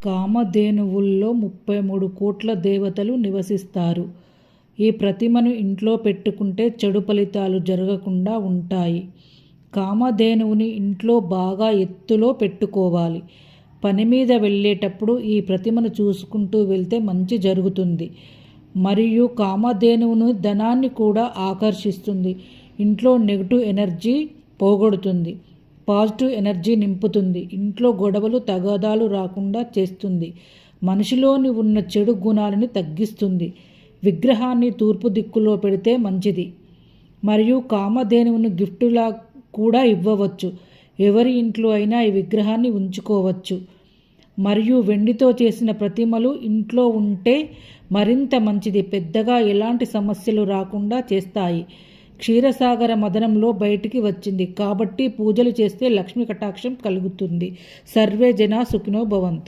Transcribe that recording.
కామధేనువుల్లో 33 కోట్ల దేవతలు నివసిస్తారు. ఈ ప్రతిమను ఇంట్లో పెట్టుకుంటే చెడు ఫలితాలు జరగకుండా ఉంటాయి. కామధేనువుని ఇంట్లో బాగా ఎత్తులో పెట్టుకోవాలి. పని మీద వెళ్ళేటప్పుడు ఈ ప్రతిమను చూసుకుంటూ వెళ్తే మంచి జరుగుతుంది. మరియు కామధేనువును ధనాన్ని కూడా ఆకర్షిస్తుంది. ఇంట్లో నెగిటివ్ ఎనర్జీ పోగొడుతుంది. పాజిటివ్ ఎనర్జీ నింపుతుంది. ఇంట్లో గొడవలు తగాదాలు రాకుండా చేస్తుంది. మనిషిలోని ఉన్న చెడు గుణాలని తగ్గిస్తుంది. విగ్రహాన్ని తూర్పు దిక్కులో పెడితే మంచిది. మరియు కామధేనువును గిఫ్టులా కూడా ఇవ్వవచ్చు. ఎవరి ఇంట్లో అయినా ఈ విగ్రహాన్ని ఉంచుకోవచ్చు. మరియు వెండితో చేసిన ప్రతిమలు ఇంట్లో ఉంటే మరింత మంచిది. పెద్దగా ఎలాంటి సమస్యలు రాకుండా చేస్తాయి. క్షీరసాగర మదనంలో బయటికి వచ్చింది కాబట్టి పూజలు చేస్తే లక్ష్మీ కటాక్షం కలుగుతుంది. సర్వే జనా సుఖినో భవంతు.